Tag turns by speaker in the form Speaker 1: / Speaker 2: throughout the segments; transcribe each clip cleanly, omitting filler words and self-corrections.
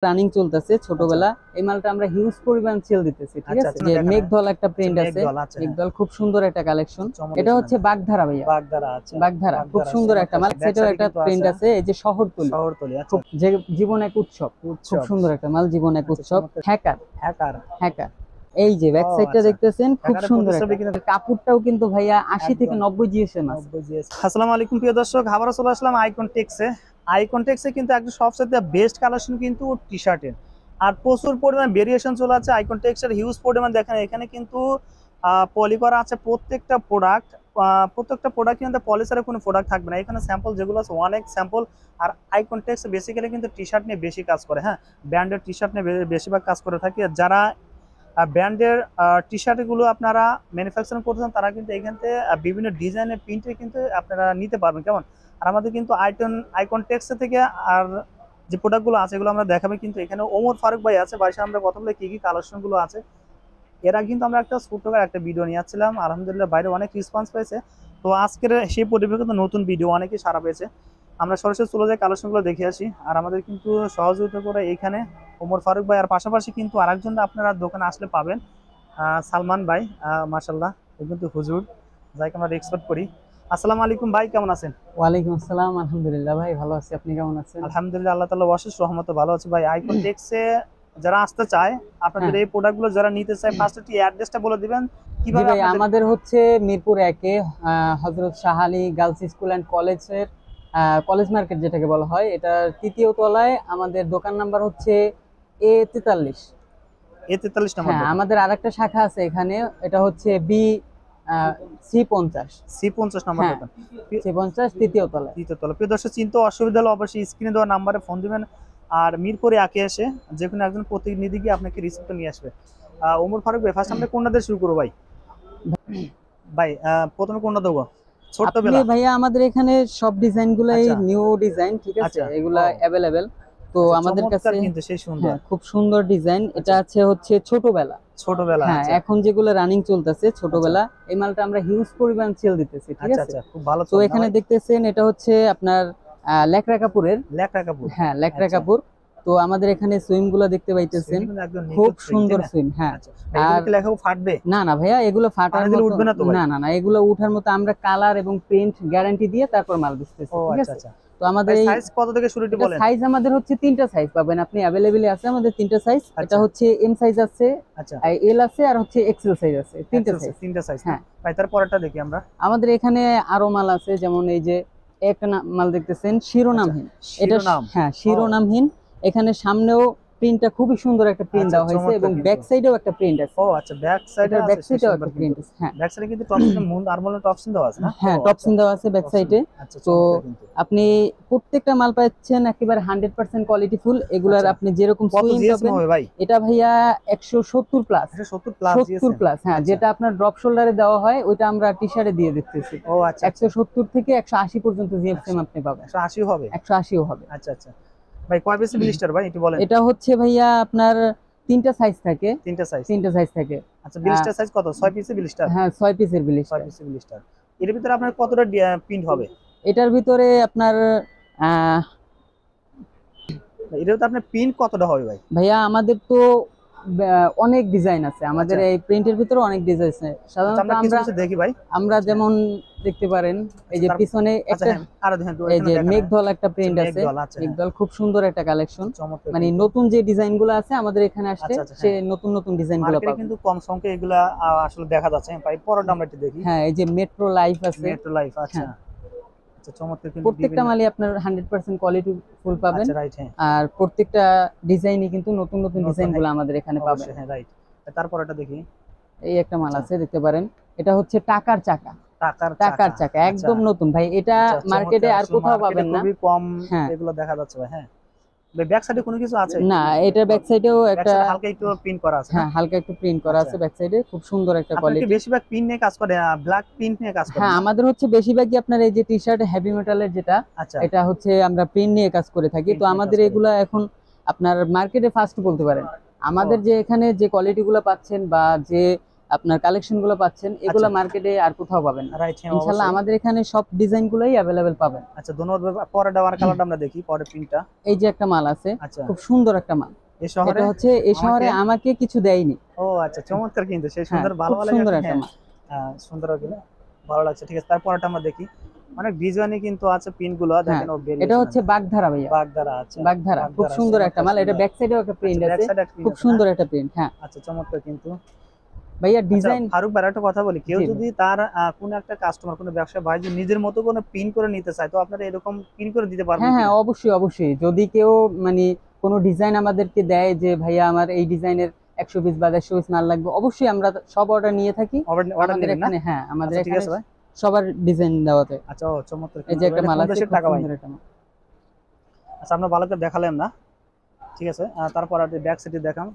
Speaker 1: Running চলতেছে ছোটবেলা। এই মালটা আমরা হিউজ পরিমাণ সেল দিতেছি, ঠিক আছে। যে মেঘদল একটা প্রিন্ট আছে, মেঘদল খুব সুন্দর একটা কালেকশন। এটা হচ্ছে বাগধারা ভাইয়া, বাগধারা খুব সুন্দর একটা মাল। সেটাও একটা প্রিন্ট আছে। এই যে শহরতলি, খুব যে জীবন এক উৎসব, খুব সুন্দর একটা মাল, জীবন এক উৎসব। হ্যাকার হ্যাকার হ্যাকার এই যে ব্যাক সাইডটা দেখতেছেন, খুব সুন্দর একটা কাপড়টাও কিন্তু ভাইয়া 80 থেকে 90 জিএসএম আছে।
Speaker 2: আসসালামু আলাইকুম প্রিয় দর্শক, আবার চলে আসলাম আইকন টেক্সে। আইকন টেক্সে কিন্তু একটা সবচেয়ে বেস্ট কালেকশন কিন্তু টি-শার্টের, আর প্রচুর পরিমাণ ভেরিয়েশন চলে আছে আইকন টেক্সের। হিউজ পরিমাণ দেখেন এখানে কিন্তু পলি করা আছে প্রত্যেকটা প্রোডাক্ট কিন্তু পলিসারের কোনো প্রোডাক্ট থাকবে না। এখানে স্যাম্পল যেগুলো আছে অনেক স্যাম্পল। আর আইকন টেক্স বেসিক্যালি কিন্তু টি-শার্ট নিয়ে বেশি কাজ করে, হ্যাঁ, ব্র্যান্ডের টি-শার্ট নিয়ে বেশিরভাগ কাজ করে থাকে। যারা ব্র্যান্ডের টি-শার্টগুলো আপনারা ম্যানুফ্যাকচারিং করছেন তারা কিন্তু এখান থেকে বিভিন্ন ডিজাইনের প্রিন্টে কিন্তু আপনারা নিতে পারবেন, কেমন। আর আমাদের কিন্তু আইকন টেক্স থেকে আর যে প্রোডাক্টগুলো আছে এগুলো আমরা দেখাবো। কিন্তু এখানে ওমর ফারুক ভাই আছে, ভাইয়ের সাথে আমরা কথা বলে কি কি কালেকশনগুলো আছে। এরা কিন্তু আমরা একটা ছোট্ট একটা ভিডিও নিয়ে আসছিলাম, আলহামদুলিল্লাহ বাইরে অনেক রেসপন্স পেয়েছে। তো আজকের সেই পরিপ্রেক্ষিতে নতুন ভিডিও অনেকেই সারা পেয়েছে। আমরা সরাসরি চলে যাই, কালেকশনগুলো দেখে আসি। আর আমাদের কিন্তু সহযোগিতা করে এইখানে ওমর ফারুক ভাই, আর পাশাপাশি কিন্তু আরেকজন আপনারা দোকানে আসলে পাবেন, সালমান ভাই। মাশাআল্লাহ, কিন্তু হুজুর যাকে আমরা এক্সপেক্ট করি। আসসালামু আলাইকুম ভাই, কেমন আছেন?
Speaker 1: ওয়ালাইকুম আসসালাম, আলহামদুলিল্লাহ ভাই ভালো আছি। আপনি কেমন আছেন?
Speaker 2: আলহামদুলিল্লাহ, আল্লাহ তাআলার অশেষ রহমতে ভালো আছি ভাই। আইকন টেক্সে যারা আসতে চায়, আপনাদের এই প্রোডাক্টগুলো যারা নিতে চায়, ফার্স্ট একটু অ্যাড্রেসটা বলে দিবেন কিভাবে।
Speaker 1: আমাদের হচ্ছে মিরপুর 1-এ হযরত Shah Ali girls school and কলেজের কলেজ মার্কেট যেটাকে বলা হয়, এটা তৃতীয় তলায়। আমাদের দোকান নাম্বার হচ্ছে A43।
Speaker 2: নম্বর।
Speaker 1: হ্যাঁ, আমাদের আরেকটা শাখা আছে এখানে, এটা হচ্ছে C50
Speaker 2: নম্বর দোকান,
Speaker 1: C50 তৃতীয় তলায়।
Speaker 2: প্রিয় দর্শক, চিন্তা অসুবিধা হলে অবশ্যই স্ক্রিনে দেওয়া নাম্বারে ফোন দিবেন। আর মিরপুরে আঁকে এসে যে কোনো একজন প্রতিনিধি গিয়ে আপনাকে রিসিপ্টটা নিয়ে আসবে। ওমর ফারুক ভাই, ফার্স্ট আমরা কোনটা দিয়ে শুরু করবো ভাই? ভাই প্রথমে কোনটা দেবো?
Speaker 1: ছোটবেলা ভাইয়া আমাদের এখানে সব ডিজাইনগুলাই নিউ ডিজাইন, ঠিক আছে, এগুলা अवेलेबल। তো আমাদের কাছে
Speaker 2: কিন্তু সেই সুন্দর,
Speaker 1: খুব সুন্দর ডিজাইন। এটা হচ্ছে ছোটবেলা। হ্যাঁ, এখন যেগুলো রানিং চলতেছে ছোটবেলা, এই মালটা আমরা হিউজ পরিমাণ সেল দিতেছি, ঠিক আছে।
Speaker 2: খুব ভালো।
Speaker 1: তো এখানে দেখতেছেন এটা হচ্ছে আপনার লেকরা কাপুরের, হ্যাঁ, লেকরা কাপুর। তো আমাদের এখানে সুইং গুলো দেখতে পাইতেছেন, খুব সুন্দর সুইং। হ্যাঁ,
Speaker 2: আর লেখা ফাটবে
Speaker 1: না? না ভাইয়া, এগুলো ফাটার মতো উঠবে না তো? না, এগুলো উঠার মতো আমরা কালার এবং প্রিন্ট গ্যারান্টি দিয়ে তারপর মাল দিতেছি, ঠিক আছে। তো আমাদের
Speaker 2: সাইজ কত থেকে শুরু হতে বলেন?
Speaker 1: সাইজ আমাদের হচ্ছে 3টা সাইজ পাবেন আপনি, अवेलेबल আছে আমাদের 3টা সাইজ। এটা হচ্ছে এম সাইজ আছে, এল আছে, আর হচ্ছে এক্সেল সাইজ আছে। 3টা সাইজ। হ্যাঁ
Speaker 2: ভাই, তারপরটা দেখি আমরা।
Speaker 1: আমাদের এখানে আরো মাল আছে, যেমন এই যে একটা মাল দেখতেছেন শিরোনামহীন। এটা হ্যাঁ শিরোনামহীন। এখানে সামনেও প্রিন্টটা খুবই সুন্দর একটা প্রিন্ট দেওয়া হয়েছে, এবং ব্যাক সাইডেও একটা প্রিন্ট আছে।
Speaker 2: ও আচ্ছা, ব্যাক সাইডেও একটা প্রিন্ট আছে। হ্যাঁ, ব্যাক সাইডে কিন্তু টপসিন মুন আর মনে টপসিন দেওয়া আছে না?
Speaker 1: হ্যাঁ, টপসিন দেওয়া আছে ব্যাক সাইডে। তো আপনি প্রত্যেকটা মাল পাচ্ছেন একেবারে 100% কোয়ালিটি ফুল। এগুলার আপনি যেরকম সুইং পাবেন, এটা ভাইয়া 170 প্লাস। 70 প্লাস, হ্যাঁ। যেটা আপনার ড্রপ শোল্ডারে দেওয়া হয় ওইটা আমরা টি-শার্টে দিয়ে দিতেছি।
Speaker 2: ও আচ্ছা,
Speaker 1: 170 থেকে 180 পর্যন্ত জিএসএম আপনি পাবেন।
Speaker 2: 180 হবে?
Speaker 1: 180 হবে।
Speaker 2: আচ্ছা আচ্ছা ভাই, কয় পিসের ব্লিস্টার ভাই একটু বলেন?
Speaker 1: এটা হচ্ছে ভাইয়া আপনার 3টা সাইজ থাকে।
Speaker 2: 3টা সাইজ
Speaker 1: থাকে।
Speaker 2: আচ্ছা, ব্লিস্টার সাইজ কত? 6 পিসের ব্লিস্টার?
Speaker 1: হ্যাঁ, 6 পিসের ব্লিস্টার।
Speaker 2: এর ভিতরে আপনার কতটা প্রিন্ট হবে?
Speaker 1: এটার ভিতরে আপনার
Speaker 2: আপনার প্রিন্ট কতটা হবে ভাই?
Speaker 1: ভাইয়া আমাদের তো অনেক ডিজাইন আছে আমাদের এই প্রিন্টের ভিতরে, অনেক ডিজাইন আছে। সাধারণত আমরা
Speaker 2: দেখি ভাই,
Speaker 1: আমরা যেমন দেখতে পারেন এই যে পিছনে একটা এই যে মেঘদল একটা প্রিন্ট আছে। মেঘদল খুব সুন্দর একটা কালেকশন, মানে নতুন যে ডিজাইনগুলো আছে আমাদের এখানে আসছে, সে নতুন নতুন ডিজাইনগুলো পাবেন।
Speaker 2: কিন্তু কম সংখ্যায় এগুলা আসলে দেখা যাচ্ছে ভাই। পরেরটা আমরা একটু দেখি।
Speaker 1: হ্যাঁ, এই যে মেট্রো লাইফ আছে।
Speaker 2: আচ্ছা,
Speaker 1: প্রত্যেকটা মালই আপনার 100% কোয়ালিটি ফুল পাবেন। আর প্রত্যেকটা ডিজাইনই কিন্তু নতুন নতুন ডিজাইনগুলো আমাদের এখানে পাবেন।
Speaker 2: হ্যাঁ, রাইট। তারপর এটা দেখি,
Speaker 1: এই একটা মাল আছে দেখতে পারেন, এটা হচ্ছে টাকার চাকা। একদম নতুন ভাই, এটা মার্কেটে আর কোথাও পাবেন না,
Speaker 2: খুবই কম এগুলো দেখা যাচ্ছে ভাই। হ্যাঁ, ব্যাক সাইডে কোনো কিছু আছে
Speaker 1: না? এটা ব্যাক সাইডেও একটা
Speaker 2: হালকা একটু প্রিন্ট করা আছে।
Speaker 1: হ্যাঁ, হালকা একটু প্রিন্ট করা আছে ব্যাক সাইডে, খুব সুন্দর একটা কোয়ালিটি।
Speaker 2: আপনি বেশিরভাগ প্রিন্ট নিয়ে কাজ করে, ব্ল্যাক প্রিন্ট নিয়ে কাজ করে?
Speaker 1: হ্যাঁ, আমাদের হচ্ছে বেশিরভাগই আপনার এই যে টি-শার্ট হেভি মেটালের যেটা, এটা হচ্ছে আমরা প্রিন্ট নিয়ে কাজ করে থাকি। তো আমাদের এগুলা এখন আপনার মার্কেটে ফার্স্ট বলতে পারেন। আমাদের যে এখানে যে কোয়ালিটি গুলো পাচ্ছেন বা যে আপনার কালেকশন গুলো পাচ্ছেন, এগুলো মার্কেটে আর কোথাও পাবেন না। ইনশাআল্লাহ আমাদের এখানে সব ডিজাইন গুলোই अवेलेबल পাবেন।
Speaker 2: আচ্ছা, ধন্যবাদ। পরে ডাওয়ার কালারটা আমরা দেখি, পরে প্রিন্টটা।
Speaker 1: এই যে একটা মাল আছে, খুব সুন্দর একটা মাল।
Speaker 2: এই শহরে
Speaker 1: এটা হচ্ছে এই শহরে আমাকে কিছু দেয়নি।
Speaker 2: ও আচ্ছা, চমৎকার, কিন্তু সেই সুন্দর, ভালো লাগে।
Speaker 1: সুন্দর একটা মাল,
Speaker 2: হ্যাঁ সুন্দর, ভালো লাগছে। ঠিক আছে, তারপরটা আমরা দেখি। অনেক ডিজাইনই কিন্তু আছে, পিন গুলো দেখেন।
Speaker 1: এটা হচ্ছে বাগধারা ভাইয়া,
Speaker 2: বাগধারা আছে,
Speaker 1: বাগধারা খুব সুন্দর একটা মাল। এটা ব্যাক সাইডেও একটা প্রিন্ট আছে, খুব সুন্দর একটা প্রিন্ট। হ্যাঁ
Speaker 2: আচ্ছা, চমৎকার কিন্তু
Speaker 1: ভাইয়া ডিজাইন।
Speaker 2: ফারুক ভাই একটা কথা বলি, কেউ যদি তার কোন একটা কাস্টমার, কোন ব্যবসা ভাই যদি নিজের মতো কোনো পিন করে নিতে চায়, তো আপনারা এরকম পিন করে দিতে পারবেন?
Speaker 1: হ্যাঁ হ্যাঁ, অবশ্যই অবশ্যই। যদি কেউ মানে কোনো ডিজাইন আমাদেরকে দেয় যে ভাইয়া আমার এই ডিজাইনের 100 পিস বা 150 পিস মাল লাগবে, অবশ্যই আমরা সব অর্ডার নিয়ে থাকি আমাদের এখানে। হ্যাঁ আমাদের এখানে সবার ডিজাইন দেওয়াতে।
Speaker 2: আচ্ছা, চমৎকার।
Speaker 1: এই যে একটা মাল আছে,
Speaker 2: টাকা ভাই। আচ্ছা, আমরা ভালো করে দেখালাম না, ঠিক আছে। তারপর আর ব্যাক সাইডে দেখাম।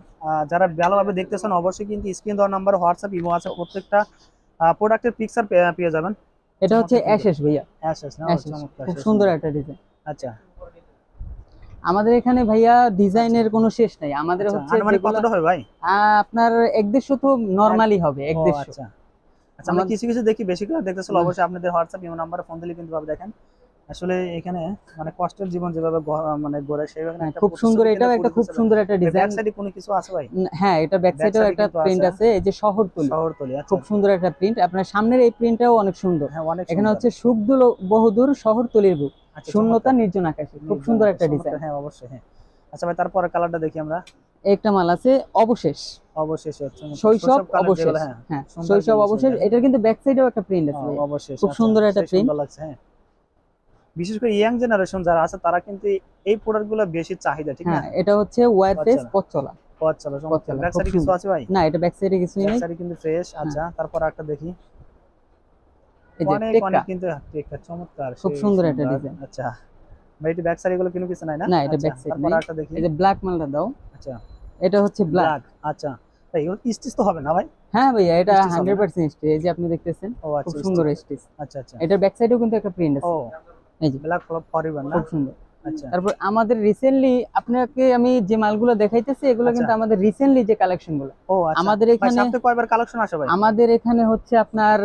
Speaker 2: যারা ভালোভাবে দেখতেছেন অবশ্যই কিন্তু স্ক্রিন দেওয়া নাম্বার, হোয়াটসঅ্যাপ, ইমো আছে, প্রত্যেকটা প্রোডাক্টের পিকচার পেয়ে যাবেন।
Speaker 1: এটা হচ্ছে অ্যাশেস ভাইয়া,
Speaker 2: অ্যাশেস না, চমৎকার,
Speaker 1: খুব সুন্দর একটা ডিজাইন।
Speaker 2: আচ্ছা,
Speaker 1: আমাদের এখানে ভাইয়া ডিজাইনের কোনো শেষ নাই। আমাদের হচ্ছে
Speaker 2: মানে কতটা হয় ভাই?
Speaker 1: আপনার 150 তো নরমালি হবে, 150।
Speaker 2: আচ্ছা আচ্ছা, আমরা কিছু কিছু দেখি, বেশি করে দেখতেছিল অবশ্যই আপনাদের হোয়াটসঅ্যাপ ইমো নাম্বারে ফোন দিলে কিন্তু ভাবে দেখেন। আসলে এখানে মানে কষ্টের জীবন যেভাবে মানে গড়ে, সেইভাবে
Speaker 1: খুব সুন্দর। এটাও একটা খুব সুন্দর একটা ডিজাইন।
Speaker 2: ব্যাক সাইডে কোনো কিছু আছে ভাই?
Speaker 1: হ্যাঁ, এটা ব্যাক সাইডেও একটা প্রিন্ট আছে, এই যে শহরতলি। খুব সুন্দর একটা প্রিন্ট। আপনার সামনের এই প্রিন্টটাও অনেক সুন্দর। এখানে হচ্ছে সুখ বহুদূর শহরতলির বুক, শূন্যতা নির্জন আকাশে। খুব সুন্দর একটা ডিজাইন।
Speaker 2: হ্যাঁ অবশ্যই। হ্যাঁ আচ্ছা ভাই, তারপরে কালারটা দেখি আমরা।
Speaker 1: একটা মাল আছে অবশেষ,
Speaker 2: অবশেষ হচ্ছে
Speaker 1: শৈশব অবশেষ। হ্যাঁ শৈশব অবশেষ। এটা কিন্তু ব্যাক সাইডেও একটা প্রিন্ট আছে,
Speaker 2: অবশেষ
Speaker 1: খুব সুন্দর একটা প্রিন্ট।
Speaker 2: ভালো লাগছে। হ্যাঁ, বিশেষ করে ইয়াং জেনারেশন যারা আছে তারা কিন্তু এই প্রোডাক্টগুলো বেশি চাহিদা, ঠিক না?
Speaker 1: এটা হচ্ছে ওয়ারফেস পথচলা।
Speaker 2: ব্যাক সাইডে কিছু আছে ভাই?
Speaker 1: না, এটা ব্যাক সাইডে কিছুই নেই,
Speaker 2: ব্যাক সাইডে কিন্তু ফ্রেশ। আচ্ছা, তারপর একটা দেখি। অনেক কিন্তু একটা চমৎকার,
Speaker 1: খুব সুন্দর একটা ডিজাইন।
Speaker 2: আচ্ছা ভাই, এটা ব্যাক সাইডে গুলো কোনো কিছু নাই না?
Speaker 1: না, এটা ব্যাক সাইড নেই। তারপর একটা দেখি, এই যে ব্ল্যাক মালটা দাও। আচ্ছা, এটা হচ্ছে ব্ল্যাক।
Speaker 2: আচ্ছা ভাই, এগুলো স্টিচ তো হবে না ভাই?
Speaker 1: হ্যাঁ ভাইয়া, এটা 100% স্টিচ। এই যে আপনি দেখতেছেন, খুব সুন্দর স্টিচ।
Speaker 2: আচ্ছা আচ্ছা,
Speaker 1: এটার ব্যাক সাইডেও কিন্তু একটা প্রিন্ট আছে। এই যে
Speaker 2: ব্ল্যাক ফরএভার না,
Speaker 1: খুব সুন্দর। আচ্ছা, তারপর আমাদের রিসেন্টলি আপনাকে আমি যে মালগুলো দেখাইতেছি, এগুলো কিন্তু আমাদের রিসেন্টলি যে কালেকশনগুলো। আমাদের এখানে
Speaker 2: সপ্তাহে কয়বার কালেকশন আসে ভাই?
Speaker 1: আমাদের এখানে হচ্ছে আপনার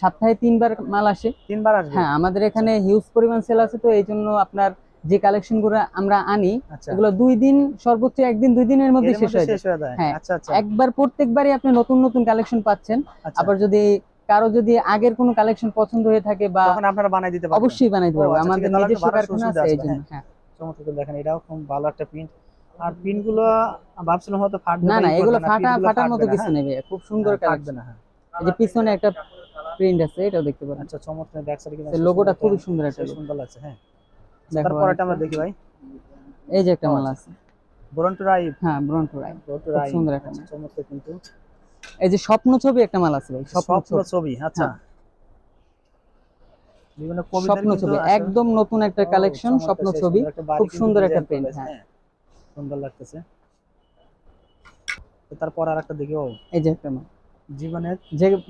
Speaker 1: সপ্তাহে 3বার মাল আসে।
Speaker 2: 3বার আসে? হ্যাঁ,
Speaker 1: আমাদের এখানে হিউজ পরিমাণ সেল আছে, তো এই জন্য আপনার যে কালেকশনগুলো আমরা আনি, এগুলো 2 দিন, সর্বোচ্চ 1 দিন 2 দিনের মধ্যে শেষ হয়ে যায়। হ্যাঁ, আচ্ছা আচ্ছা, একবার প্রত্যেকবারই আপনি নতুন নতুন কালেকশন পাচ্ছেন। আবার যদি কারো যদি আগের কোনো কালেকশন পছন্দ হয়ে থাকে, বা
Speaker 2: তখন আপনারা বানাই দিতে পারবেন?
Speaker 1: অবশ্যই বানাই দিতে পারবো, আমাদের নিজস্ব কারখানা আছে এই জন্য। হ্যাঁ,
Speaker 2: চমৎকার। দেখেন, এটাও খুব ভালো একটা প্রিন্ট। আর প্রিন্টগুলো ভাবছিলাম হয়তো ফাটবে
Speaker 1: না, না, এগুলো ফাটার মতো কিছু নেই, খুব সুন্দর কালেকশন। হ্যাঁ, এই যে পিছনে একটা প্রিন্ট আছে, এটাও দেখতে পারেন।
Speaker 2: আচ্ছা, চমৎকার। ব্যাক সাইডে কিন্তু
Speaker 1: লোগোটা খুব সুন্দর, একটা
Speaker 2: সুন্দর লাগছে। হ্যাঁ, তারপর এটা আমরা দেখি ভাই।
Speaker 1: এই যে একটা মাল আছে,
Speaker 2: ব্রন্টো রাইভ।
Speaker 1: হ্যাঁ, ব্রন্টো রাইভ, খুব সুন্দর একটা মাল।
Speaker 2: চমৎকার কিন্তু।
Speaker 1: এই যে স্বপ্ন ছবি একটা মাল আছে ভাই, স্বপ্ন
Speaker 2: ছবি। আচ্ছা, বিভিন্ন কবিতার
Speaker 1: স্বপ্ন ছবি, একদম নতুন একটা কালেকশন, স্বপ্ন ছবি, খুব সুন্দর একটা প্রিন্ট। হ্যাঁ,
Speaker 2: সুন্দর লাগতেছে। তারপর আরেকটা দেখি।
Speaker 1: এই যে একটা মাল,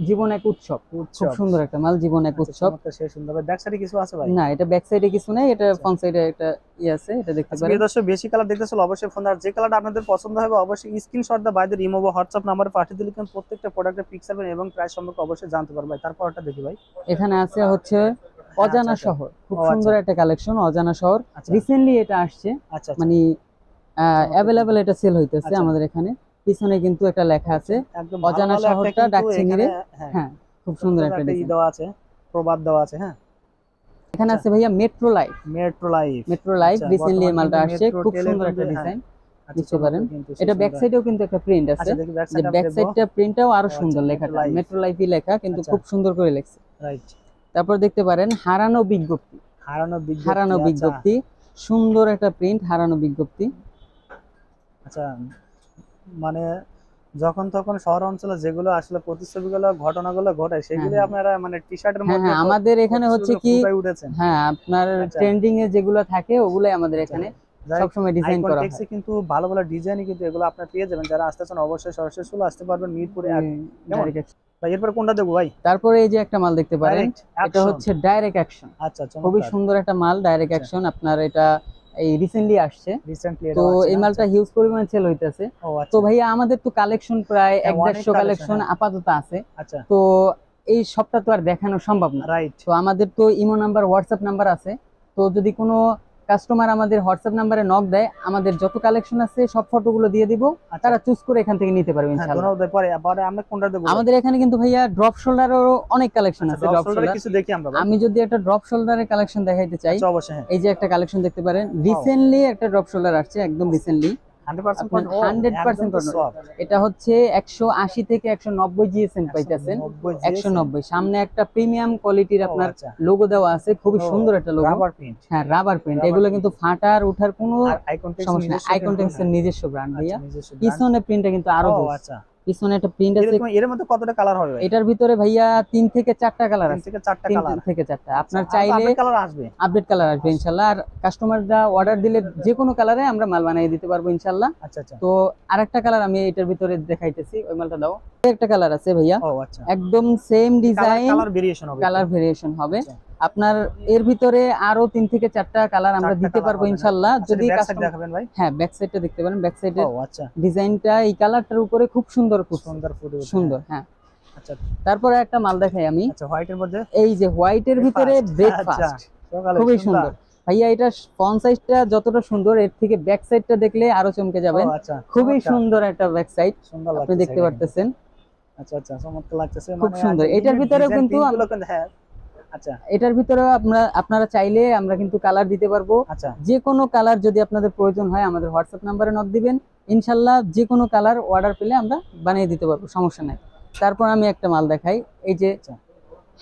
Speaker 1: জীবন এক উৎসব, খুব সুন্দর একটা মাল, জীবন এক উৎসব।
Speaker 2: সেই সুন্দর। ব্যাক সাইডে কিছু আছে ভাই?
Speaker 1: না, এটা ব্যাক সাইডে কিছু নাই, এটা ফ্রন্ট সাইডে একটা আছে, এটা দেখতে পারেন।
Speaker 2: প্রিয় দর্শক, বেশি কালার দেখতেছিল অবশ্যই ফোন, আর যে কালারটা আপনাদের পছন্দ হবে অবশ্যই স্ক্রিনশট দিয়ে বাইদের ইমো বা হোয়াটসঅ্যাপ নাম্বারে পাঠিয়ে দিলে কিন্তু প্রত্যেকটা প্রোডাক্টের পিকচার এবং প্রাইস সম্পর্কে অবশ্যই জানতে পারবেন। তারপরটা দেখি ভাই।
Speaker 1: এখানে আছে হচ্ছে অজানা শহর, খুব সুন্দর একটা কালেকশন, অজানা শহর। রিসেন্টলি এটা আসছে, মানে अवेलेबल এটা সেল হইতেছে আমাদের এখানে। পিছনে কিন্তু একটা লেখা আছে, অজানা শহরটা ডাকচিনিরে। হ্যাঁ, খুব সুন্দর একটা ডিজাইন
Speaker 2: দেওয়া আছে, প্রবাদ দেওয়া আছে। হ্যাঁ,
Speaker 1: এখানে আছে ভাইয়া মেট্রো লাইফ। রিসেন্টলি এই মালটা আসছে, খুব সুন্দর একটা ডিজাইন, বুঝতে পারেন। এটা ব্যাক সাইডেও কিন্তু একটা প্রিন্ট আছে, যে ব্যাক সাইডটা প্রিন্টটাও আরো সুন্দর, লেখাটা মেট্রো লাইফই লেখা, কিন্তু খুব সুন্দর করে লেখছে। রাইট। তারপর দেখতে পারেন হারানো বিজ্ঞপ্তি। সুন্দর একটা প্রিন্ট, হারানো বিজ্ঞপ্তি।
Speaker 2: আচ্ছা, মানে যখন তখন শহর অঞ্চলে যেগুলো আসলে প্রতিচ্ছবিগুলো, ঘটনাগুলো ঘটে, সেগুলো আপনারা মানে টি-শার্টের মধ্যে।
Speaker 1: হ্যাঁ, আমাদের এখানে হচ্ছে কি, হ্যাঁ, আপনার ট্রেন্ডিং এ যেগুলো থাকে ওগুলাই আমাদের এখানে সবসময় ডিজাইন করা হয়।
Speaker 2: কিন্তু ভালো ভালো ডিজাইনই কিন্তু এগুলো আপনারা পেয়ে যাবেন। যারা আসতেছেন অবশ্যই সরাসরি চলে আসতে পারবেন মিরপুরে। ভাই, এরপর কোনটা দেবো ভাই?
Speaker 1: তারপরে এই যে একটা মাল দেখতে পারেন, এটা হচ্ছে ডাইরেক্ট অ্যাকশন।
Speaker 2: আচ্ছা,
Speaker 1: খুবই সুন্দর একটা মাল, ডাইরেক্ট অ্যাকশন। আপনার এটা এই রিসেন্টলি আসছে, তো এই মালটা হিউজ পরিমাণে সেল হইতেছে। তো ভাইয়া আমাদের তো কালেকশন প্রায় 150 কালেকশন আপাতত আছে।
Speaker 2: আচ্ছা,
Speaker 1: তো এই সবটা তো আর দেখানো সম্ভব না,
Speaker 2: রাইট।
Speaker 1: তো আমাদের তো ইমো নাম্বার, হোয়াটসঅ্যাপ নাম্বার আছে। তো যদি কোনো কাস্টমার আমাদের হোয়াটসঅ্যাপ নাম্বারে নক দেয়, আমাদের যত কালেকশন আছে সব ফটোগুলো দিয়ে দিব, তারা চুজ করে এখান থেকে নিতে পারবে ইনশাআল্লাহ। আমাদের এখানে কিন্তু ভাইয়া ড্রপ শোল্ডারেরও অনেক কালেকশন আছে। ড্রপ শোল্ডার কিছু দেখি আমরা, আমি যদি একটা ড্রপ শোল্ডারের কালেকশন দেখাইতে চাই, এই যে একটা কালেকশন দেখতে পারেন, রিসেন্টলি একটা ড্রপ শোল্ডার আসছে, একদম রিসেন্টলি 100%। এটা হচ্ছে 180 থেকে 190 জিএসএম পাইতেছেন, 190। সামনে একটা প্রিমিয়াম কোয়ালিটির আপনার লোগো দেওয়া আছে, খুবই সুন্দর একটা লোগো। হ্যাঁ, রাবার প্রিন্ট। এগুলো কিন্তু ফাটার ওঠার কোনো সমস্যা নেই। আইকনটেক্স এর নিজস্ব ব্র্যান্ড ভাইয়া। পিছনে প্রিন্টটা কিন্তু আরো পিছনে একটা প্রিন্ট আছে।
Speaker 2: এর মধ্যে কতটা কালার হবে?
Speaker 1: এটার ভিতরে ভাইয়া 3 থেকে 4টা কালার আছে। 3 থেকে 4টা। আপনার চাইলে আপডেট কালার আসবে ইনশাআল্লাহ। আর কাস্টমাররা অর্ডার দিলে যে কোনো কালারে আমরা মাল বানিয়ে দিতে পারবো ইনশাআল্লাহ।
Speaker 2: আচ্ছা আচ্ছা।
Speaker 1: তো আরেকটা কালার আমি এটার ভিতরে দেখাইতেছি, ওই মালটা দাও। একটা কালার আছে ভাইয়া, একদম সেম ডিজাইন, কালার ভেরিয়েশন হবে। আপনার এর ভিতরে আরো 3 থেকে 4টা কালার আমরা দিতে পারবো ইনশাআল্লাহ। যদি
Speaker 2: দেখাবেন ভাই?
Speaker 1: হ্যাঁ, ব্যাক সাইডটা দেখতে পারেন। ব্যাক সাইডে ডিজাইনটা এই কালারটার উপরে খুব সুন্দর, খুব সুন্দর। হ্যাঁ, আচ্ছা। তারপরে একটা মাল দেখাই আমি।
Speaker 2: আচ্ছা, হোয়াইটের মধ্যে,
Speaker 1: এই যে হোয়াইটের ভিতরে ব্রেকফাস্ট, খুবই সুন্দর ভাইয়া। এটা ফ্রন্ট সাইডটা যতটা সুন্দর, এর থেকে ব্যাক সাইডটা দেখলে আরো চমকে যাবেন। খুবই সুন্দর একটা ব্যাক সাইড, আপনি দেখতে পারতেছেন।
Speaker 2: আচ্ছা আচ্ছা, চমৎকার লাগতেছে,
Speaker 1: খুব সুন্দর। এটার ভিতরেও কিন্তু
Speaker 2: আচ্ছা,
Speaker 1: এটার ভিতরে আপনারা চাইলে আমরা কিন্তু কালার দিতে পারবো।
Speaker 2: আচ্ছা,
Speaker 1: যে কোনো কালার যদি আপনাদের প্রয়োজন হয় আমাদের হোয়াটসঅ্যাপ নাম্বারে নক দিবেন, ইনশাআল্লাহ যে কোনো কালার অর্ডার পেলে আমরা বানিয়ে দিতে পারবো, সমস্যা নাই। তারপর আমি একটা মাল দেখাই, এই যে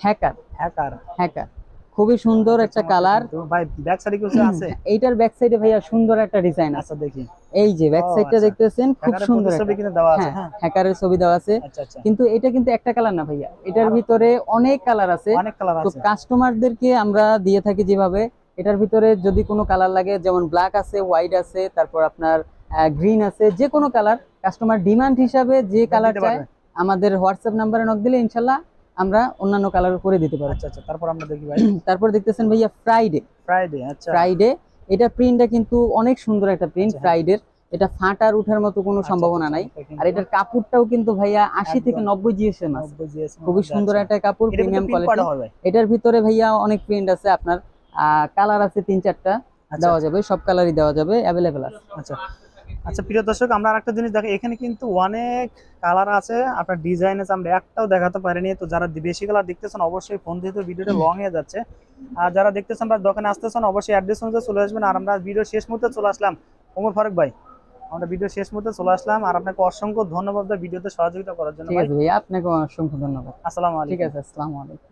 Speaker 1: হ্যাকার, খুবই সুন্দর একটা কালার
Speaker 2: ভাই। ব্যাক সাইডে কিছু আছে?
Speaker 1: এইটার ব্যাক সাইডে ভাইয়া সুন্দর একটা ডিজাইন আছে, দেখি। এই যে ব্যাক সাইডটা দেখতেছেন, খুব সুন্দর ছবি কিন্তু দেওয়া আছে। হ্যাঁ, হ্যাকারের ছবি দেওয়া আছে। কিন্তু এটা কিন্তু একটা কালার না ভাইয়া, এটার ভিতরে অনেক কালার আছে। তো কাস্টমারদেরকে আমরা দিয়ে থাকি যেভাবে, এটার ভিতরে যদি কোনো কালার লাগে, যেমন ব্ল্যাক আছে, হোয়াইট আছে, তারপর আপনার গ্রিন আছে, যে কোনো কালার কাস্টমার ডিমান্ড হিসাবে যে কালার চায় আমাদের হোয়াটসঅ্যাপ নাম্বারে নক দিলে ইনশাআল্লাহ আমরা অন্যান্য কালার করে দিতে পারবো।
Speaker 2: আচ্ছা আচ্ছা, তারপর আমরা দেখি ভাই।
Speaker 1: তারপর দেখতেছেন ভাইয়া ফ্রাইডে। আচ্ছা, ফ্রাইডে এটা প্রিন্টটা কিন্তু অনেক সুন্দর একটা প্রিন্ট ফ্রাইডের। এটা ফাটার ওঠার মতো কোনো সম্ভাবনা নাই। আর এটার কাপড়টাও কিন্তু ভাইয়া 80 থেকে 90 জিএসএম আছে, খুবই সুন্দর একটা কাপড়, প্রিমিয়াম কোয়ালিটি। এটার ভিতরে ভাইয়া অনেক প্রিন্ট আছে, আপনার কালার আছে 3-4টা, দেওয়া যাবে, সব কালারই দেওয়া যাবে, अवेलेबल আছে।
Speaker 2: আচ্ছা আচ্ছা, প্রিয় দর্শক, আমরা আরেকটা জিনিস দেখি, এখানে কিন্তু অনেক কালার আছে, আপনার ডিজাইন আছে, আমরা একটাও দেখাতে পারিনি। তো যারা বেশি কালার দেখতেছেন অবশ্যই ফোন, যেহেতু ভিডিওটা লং হয়ে যাচ্ছে, আর যারা দেখতেছেন আমরা দোকানে আসতেছেন অবশ্যই অ্যাড্রেস অনুযায়ী চলে আসবেন। আর আমরা ভিডিও শেষ মুহূর্তে চলে আসলাম, ওমর ফারুক ভাই, আমরা ভিডিও শেষ মুহূর্তে চলে আসলাম। আর আপনাকে অসংখ্য ধন্যবাদ ভিডিওতে সহযোগিতা করার জন্য।
Speaker 1: ঠিক আছে ভাই, আপনাকে অসংখ্য ধন্যবাদ।
Speaker 2: আসসালামু আলাইকুম।
Speaker 1: ঠিক আছে, আসসালামু আলাইকুম।